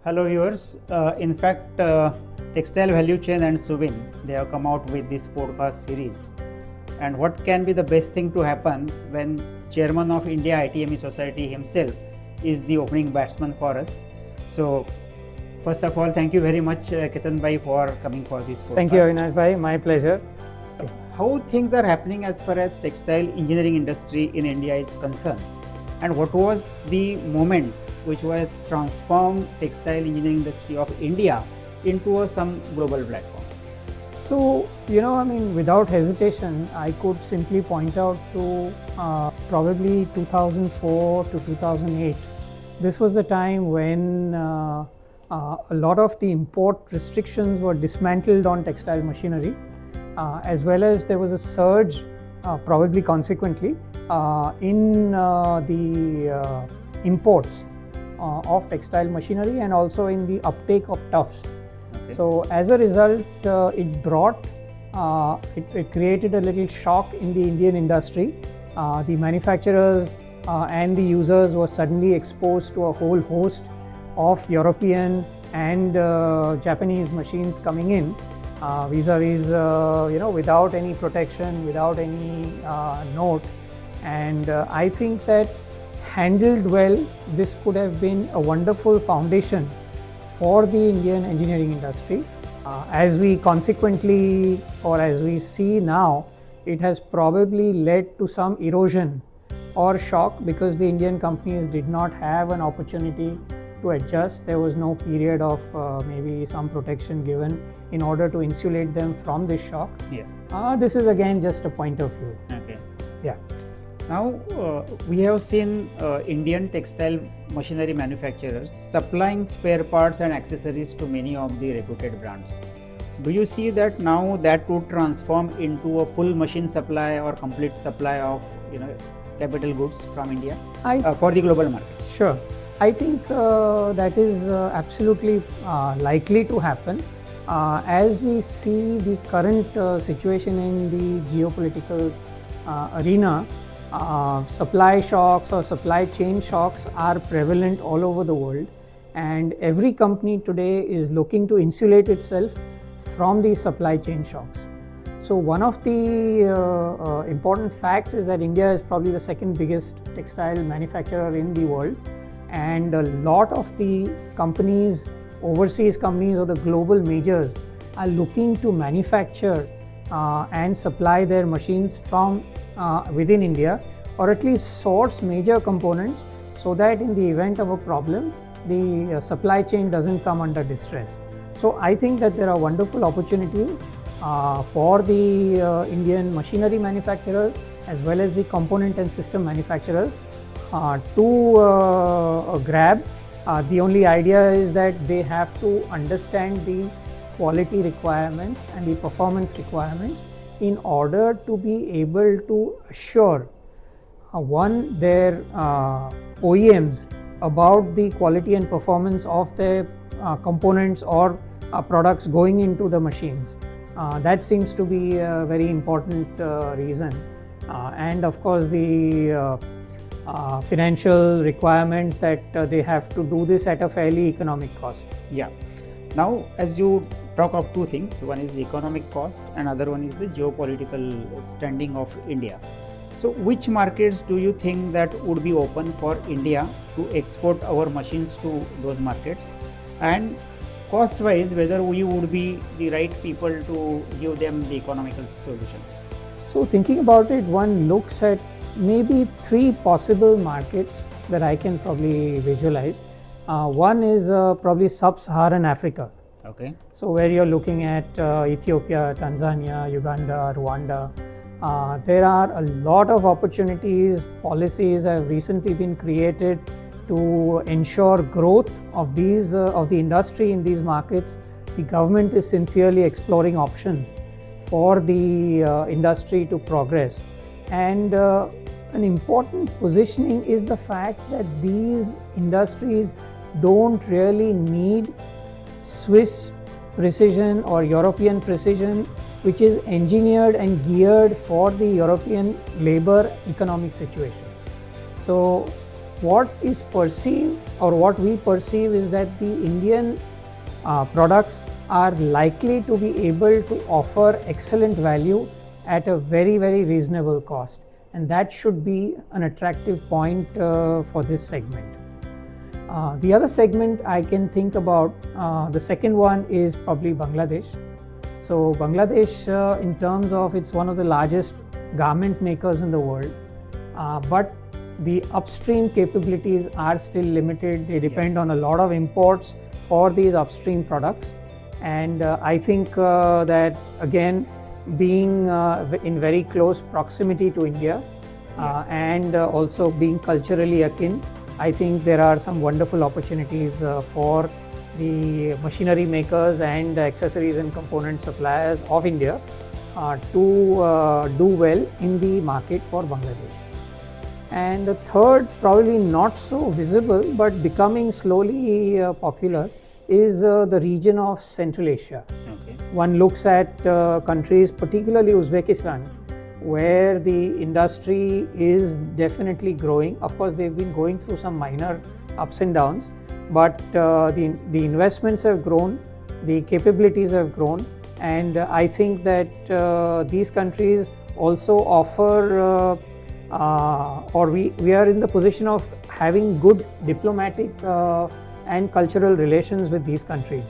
Hello viewers. Textile Value Chain and Subin, they have come out with this podcast series. And what can be the best thing to happen when Chairman of India ITME Society himself is the opening batsman for us. So first of all, thank you very much Ketan bhai for coming for this podcast. Thank you, Avinash bhai. My pleasure. How things are happening as far as textile engineering industry in India is concerned, and what was the moment which was transformed textile engineering industry of India into some global platform? So, without hesitation, I could simply point out to probably 2004 to 2008. This was the time when a lot of the import restrictions were dismantled on textile machinery, as well as there was a surge, probably consequently, in the imports of textile machinery and also in the uptake of tufts. Okay. So as a result, it created a little shock in the Indian industry. The manufacturers and the users were suddenly exposed to a whole host of European and Japanese machines coming in, vis-a-vis, without any protection, without any note. And I think that handled well, this could have been a wonderful foundation for the Indian engineering industry. As we consequently, or as we see now, it has probably led to some erosion or shock because the Indian companies did not have an opportunity to adjust. There was no period of maybe some protection given in order to insulate them from this shock. Yeah. This is again just a point of view. Okay. Yeah. Now we have seen Indian textile machinery manufacturers supplying spare parts and accessories to many of the reputed brands. Do you see that now that would transform into a full machine supply or complete supply of capital goods from India for the global markets? Sure. I think that is absolutely likely to happen. As we see the current situation in the geopolitical arena, supply shocks or supply chain shocks are prevalent all over the world, and every company today is looking to insulate itself from these supply chain shocks. So one of the important facts is that India is probably the second biggest textile manufacturer in the world, and a lot of the companies, overseas companies or the global majors, are looking to manufacture and supply their machines from within India, or at least source major components so that in the event of a problem, the supply chain doesn't come under distress. So I think that there are wonderful opportunities for the Indian machinery manufacturers as well as the component and system manufacturers to grab. The only idea is that they have to understand the quality requirements and the performance requirements in order to be able to assure their OEMs about the quality and performance of their components or products going into the machines. That seems to be a very important reason. And of course the financial requirements that they have to do this at a fairly economic cost. Yeah. Now, as you talk of two things, one is the economic cost and other one is the geopolitical standing of India. So which markets do you think that would be open for India to export our machines to those markets, and cost wise whether we would be the right people to give them the economical solutions? So thinking about it, one looks at maybe three possible markets that I can probably visualize. One is probably sub-Saharan Africa. Okay. So where you're looking at Ethiopia, Tanzania, Uganda, Rwanda. There are a lot of opportunities. Policies have recently been created to ensure growth of these of the industry in these markets. The government is sincerely exploring options for the industry to progress, and an important positioning is the fact that these industries don't really need Swiss precision or European precision, which is engineered and geared for the European labor economic situation. So what is perceived or what we perceive is that the Indian products are likely to be able to offer excellent value at a very, very reasonable cost, and that should be an attractive point for this segment. The other segment I can think about, the second one is probably Bangladesh. So Bangladesh, in terms of, it's one of the largest garment makers in the world, but the upstream capabilities are still limited. They depend on a lot of imports for these upstream products, and I think that again, being in very close proximity to India and also being culturally akin, I think there are some wonderful opportunities for the machinery makers and accessories and component suppliers of India to do well in the market for Bangladesh. And the third, probably not so visible but becoming slowly popular, is the region of Central Asia. Okay. One looks at countries, particularly Uzbekistan, where the industry is definitely growing. Of course, they've been going through some minor ups and downs, but the investments have grown, the capabilities have grown, and I think that these countries also offer or we are in the position of having good diplomatic and cultural relations with these countries.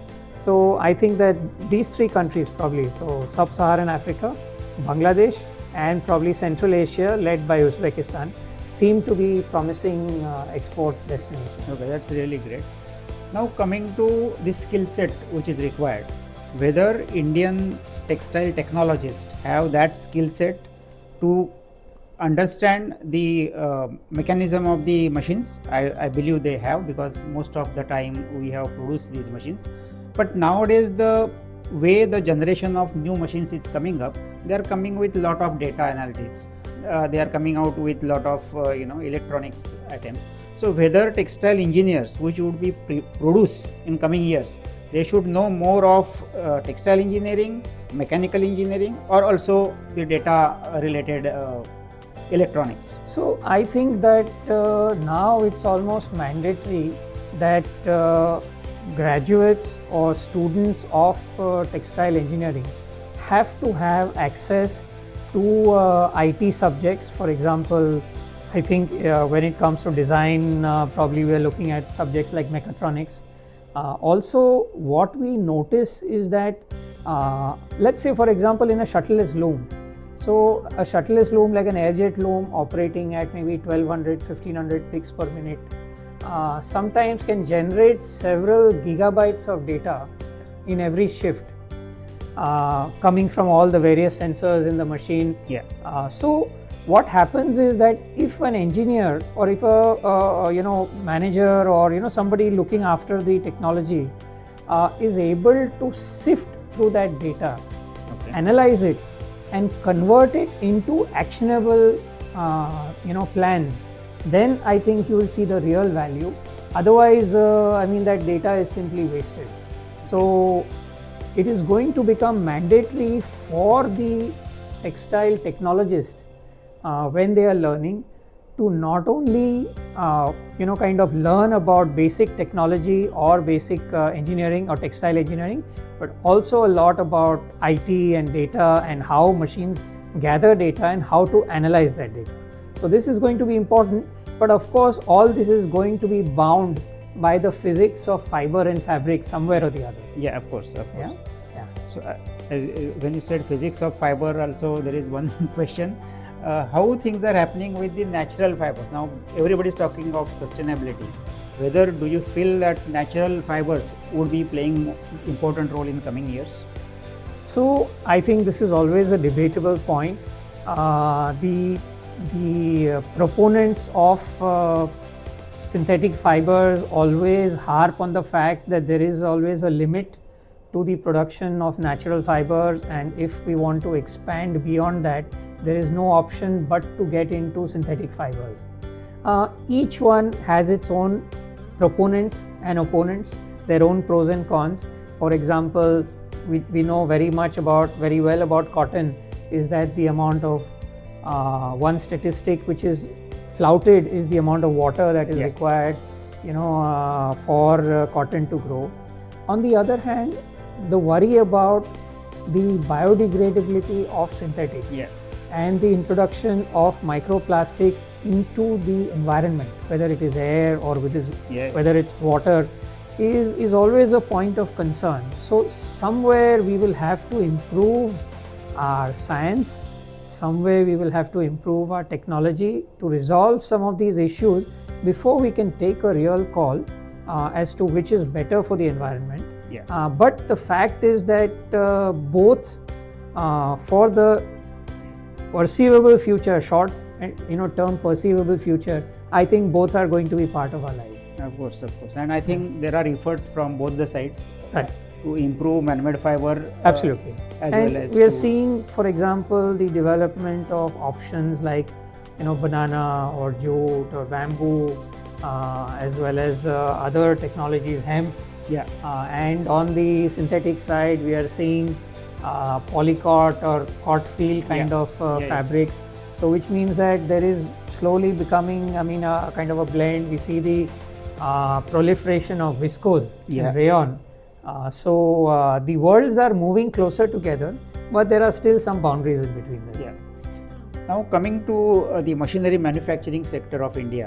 So I think that these three countries probably, so Sub-Saharan Africa, Bangladesh, and probably Central Asia led by Uzbekistan, seem to be promising export destinations. Okay, that's really great. Now coming to the skill set which is required, whether Indian textile technologists have that skill set to understand the mechanism of the machines. I believe they have, because most of the time we have produced these machines. But nowadays, the way the generation of new machines is coming up, they are coming with a lot of data analytics. They are coming out with a lot of electronics items. So whether textile engineers which would be produced in coming years, they should know more of textile engineering, mechanical engineering, or also the data related electronics. So I think that now it's almost mandatory that graduates or students of textile engineering have to have access to IT subjects. For example, I think when it comes to design, probably we are looking at subjects like mechatronics. Also, what we notice is that, let's say for example, in a shuttleless loom, so a shuttleless loom like an airjet loom operating at maybe 1200, 1500 picks per minute sometimes can generate several gigabytes of data in every shift coming from all the various sensors in the machine. So what happens is that if an engineer or if a manager or somebody looking after the technology is able to sift through that data, analyze it, and convert it into actionable plans, then I think you will see the real value. Otherwise, that data is simply wasted. So it is going to become mandatory for the textile technologist when they are learning to not only learn about basic technology or basic engineering or textile engineering, but also a lot about IT and data and how machines gather data and how to analyze that data. So this is going to be important, but of course all this is going to be bound by the physics of fiber and fabric somewhere or the other. Yeah, of course. Yeah. So when you said physics of fiber, also there is one question. How things are happening with the natural fibers? Now everybody is talking of sustainability. Whether do you feel that natural fibers would be playing important role in coming years? So I think this is always a debatable point. The proponents of synthetic fibers always harp on the fact that there is always a limit to the production of natural fibers, and if we want to expand beyond that, there is no option but to get into synthetic fibers. Each one has its own proponents and opponents, their own pros and cons. For example, we know very well about cotton is that the amount of one statistic which is flouted is the amount of water that is Yeah. required, for cotton to grow. On the other hand, the worry about the biodegradability of synthetics Yeah. and the introduction of microplastics into the environment, whether it is air or Yeah. whether it's water, is always a point of concern. So somewhere we will have to improve our science, somewhere we will have to improve our technology to resolve some of these issues before we can take a real call as to which is better for the environment. Yeah. But the fact is that both for the perceivable future, short term perceivable future, I think both are going to be part of our lives. Of course. And I think there are efforts from both the sides Right. to improve man-made fiber. Absolutely. As And well as we are to- seeing, for example, the development of options like banana or jute or bamboo, as well as other technologies, hemp. Yeah. And on the synthetic side, we are seeing polycot or cot feel kind of fabrics. So which means that there is slowly becoming, a kind of a blend. We see the proliferation of viscose and rayon. So the worlds are moving closer together, but there are still some boundaries in between them. Yeah. Now coming to the machinery manufacturing sector of India,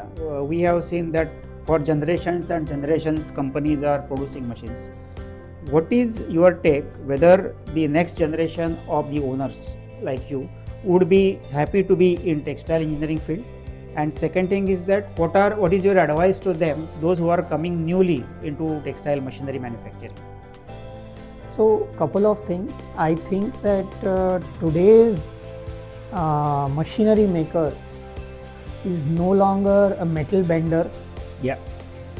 we have seen that for generations and generations companies are producing machines. What is your take whether the next generation of the owners like you would be happy to be in textile engineering field? And second thing is that what is your advice to them, those who are coming newly into textile machinery manufacturing? So couple of things. I think that today's machinery maker is no longer a metal bender. Yeah.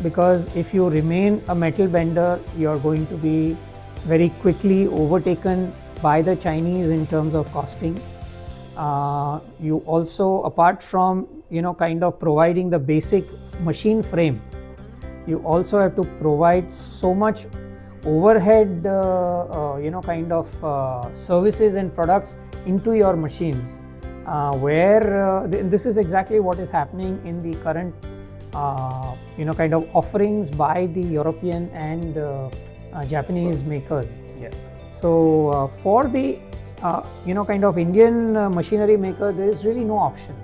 Because if you remain a metal bender, you're going to be very quickly overtaken by the Chinese in terms of costing. You also, apart from kind of providing the basic machine frame, you also have to provide so much overhead services and products into your machines, where this is exactly what is happening in the current kind of offerings by the European and Japanese makers. Yeah. So for the kind of Indian machinery maker, there is really no option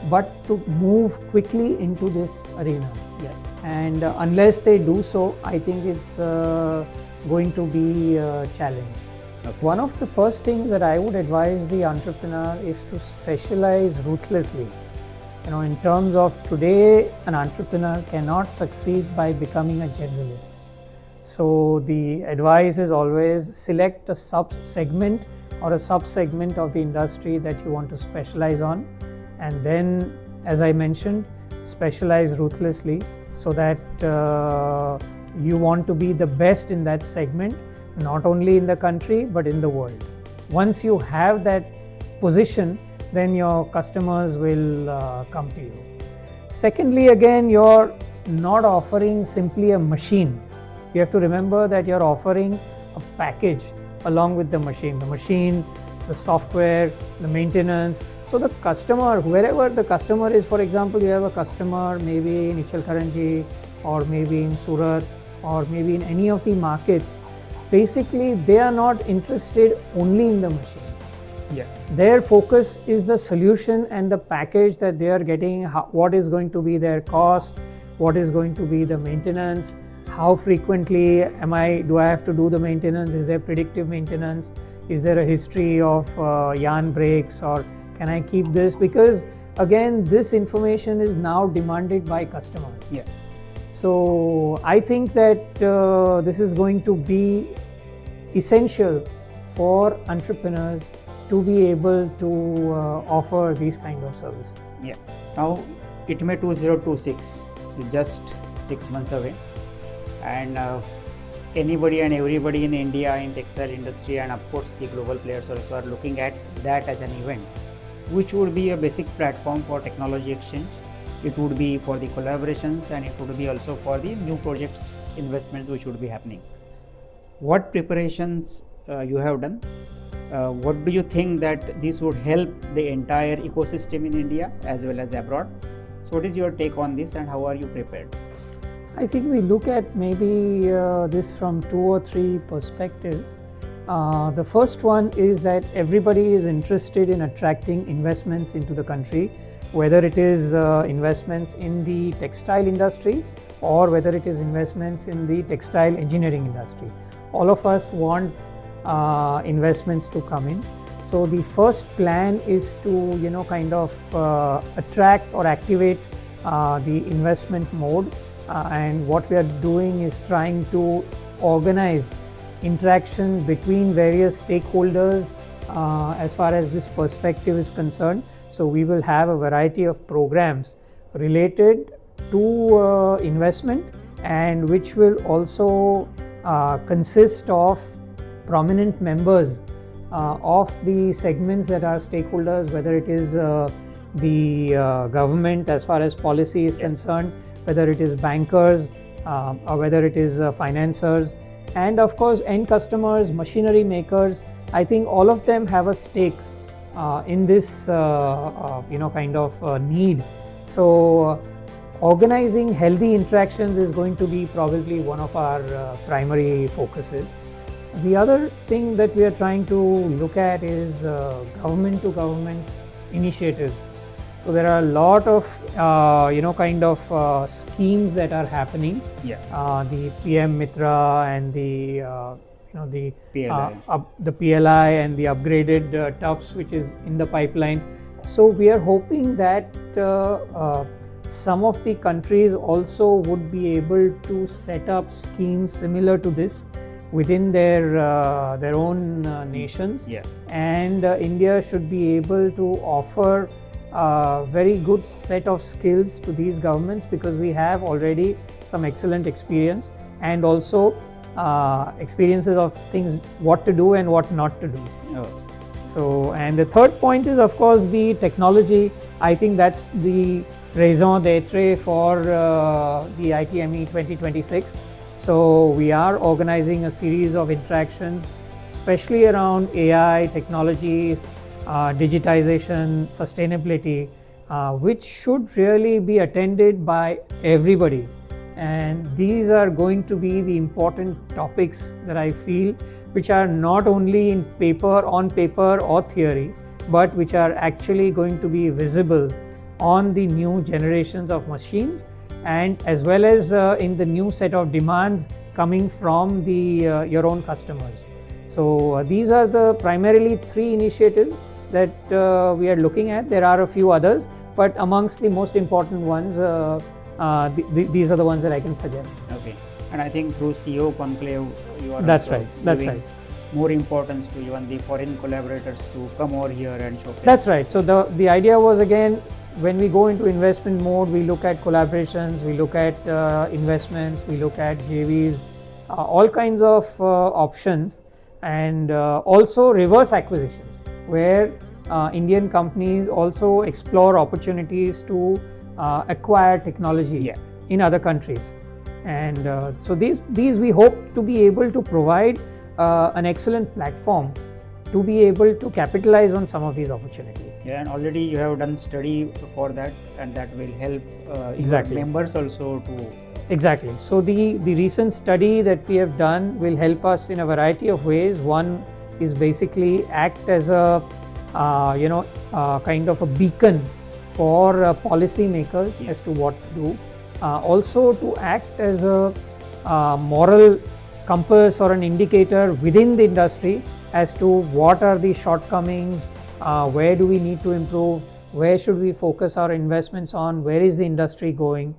but to move quickly into this arena. Yeah. And unless they do so, I think it's going to be a challenge. Okay. One of the first things that I would advise the entrepreneur is to specialize ruthlessly. In terms of today, an entrepreneur cannot succeed by becoming a generalist. So the advice is always select a sub-segment or a sub-segment of the industry that you want to specialize on, and then, as I mentioned, specialize ruthlessly so that you want to be the best in that segment, not only in the country but in the world. Once you have that position, then your customers will come to you. Secondly, again, you're not offering simply a machine. You have to remember that you're offering a package along with the machine, the software, the maintenance. So the customer, wherever the customer is, for example, you have a customer maybe in Ichalkaranji or maybe in Surat or maybe in any of the markets, basically they are not interested only in the machine. Yeah. Their focus is the solution and the package that they are getting, what is going to be their cost, what is going to be the maintenance, how frequently do I have to do the maintenance, is there predictive maintenance, is there a history of yarn breaks, or can I keep this? Because again, this information is now demanded by customers. Yeah. So I think that this is going to be essential for entrepreneurs to be able to offer these kind of services. Yeah. Now, ITME 2026 is just 6 months away, and anybody and everybody in India in textile industry and of course the global players also are looking at that as an event, which would be a basic platform for technology exchange. It would be for the collaborations, and it would be also for the new projects, investments which would be happening. What preparations you have done? What do you think that this would help the entire ecosystem in India as well as abroad? So what is your take on this and how are you prepared? I think we look at maybe this from 2 or 3 perspectives. The first one is that everybody is interested in attracting investments into the country, whether it is investments in the textile industry or whether it is investments in the textile engineering industry. All of us want investments to come in. So the first plan is to kind of attract or activate the investment mode, and what we are doing is trying to organize interaction between various stakeholders as far as this perspective is concerned. So we will have a variety of programs related to investment, and which will also consist of prominent members of the segments that are stakeholders, whether it is the government as far as policy is concerned, whether it is bankers or whether it is financiers, and of course end customers, machinery makers. I think all of them have a stake in this kind of need. So organizing healthy interactions is going to be probably one of our primary focuses. The other thing that we are trying to look at is government to government initiatives. So there are a lot of schemes that are happening. The PM Mitra and the PLI. The PLI and the upgraded TUFs, which is in the pipeline. So we are hoping that some of the countries also would be able to set up schemes similar to this within their own nations. And India should be able to offer a very good set of skills to these governments, because we have already some excellent experience and also experiences of things, what to do and what not to do. So, and the third point is of course the technology. I think that's the raison d'etre for the ITME 2026. So we are organizing a series of interactions, especially around AI, technologies, digitization, sustainability, which should really be attended by everybody. And these are going to be the important topics that I feel, which are not only on paper or theory, but which are actually going to be visible on the new generations of machines, and as well as in the new set of demands coming from the your own customers. So these are the primarily 3 initiatives that we are looking at. There are a few others, but amongst the most important ones, these are the ones that I can suggest. Okay, and I think through CEO conclave, you are That's also right. That's giving right. more importance to even the foreign collaborators to come over here and showcase. That's right. So the idea was, again, when we go into investment mode, we look at collaborations, we look at investments, we look at JVs, all kinds of options, and also reverse acquisitions, where Indian companies also explore opportunities to acquire technology in other countries. And so these we hope to be able to provide an excellent platform to be able to capitalize on some of these opportunities. And already you have done study for that, and that will help Exactly. your members also to. Exactly. So the recent study that we have done will help us in a variety of ways. One is basically act as a kind of a beacon for policy makers as to what to do. Also to act as a moral compass or an indicator within the industry as to what are the shortcomings, where do we need to improve, where should we focus our investments on, where is the industry going.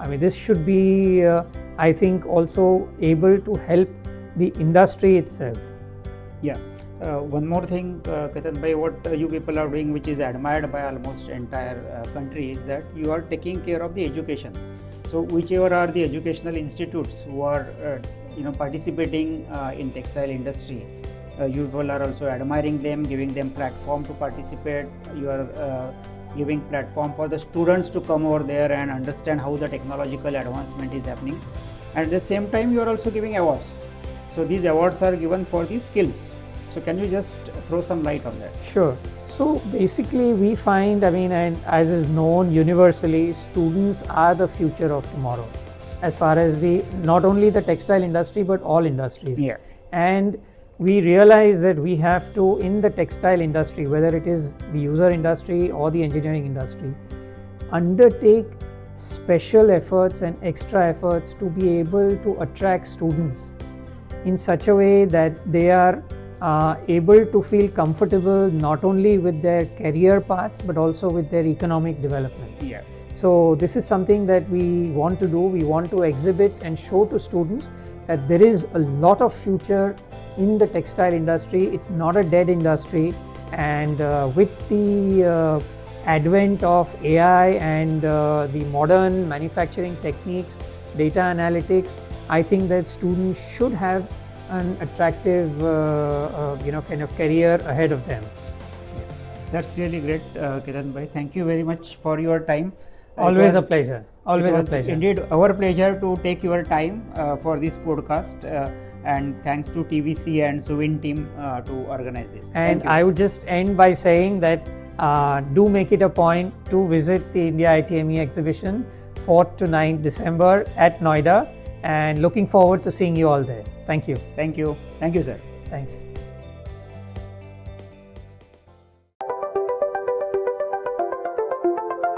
This should be, I think, also able to help the industry itself. One more thing, Ketan bhai, what you people are doing, which is admired by almost entire country, is that you are taking care of the education. So whichever are the educational institutes who are participating in textile industry, you people are also admiring them, giving them platform to participate. You are giving platform for the students to come over there and understand how the technological advancement is happening. And at the same time, you are also giving awards. So these awards are given for the skills. So can you just throw some light on that? Sure. So basically we find, and as is known universally, students are the future of tomorrow as far as not only the textile industry but all industries. Yeah. And we realize that we have to, in the textile industry, whether it is the user industry or the engineering industry, undertake special efforts and extra efforts to be able to attract students in such a way that they are able to feel comfortable not only with their career paths but also with their economic development. Yeah. So this is something that we want to do. We want to exhibit and show to students that there is a lot of future in the textile industry. It's not a dead industry, and with the advent of AI and the modern manufacturing techniques, data analytics, I think that students should have an attractive kind of career ahead of them. That's really great, Ketan bhai. Thank you very much for your time. Always a pleasure. Always it a was pleasure. Indeed, our pleasure to take your time for this podcast, and thanks to TVC and Suvin team to organize this. And I would just end by saying that do make it a point to visit the India ITME exhibition 4th to 9th December at Noida, and looking forward to seeing you all there. Thank you. Thank you. Thank you, sir. Thanks.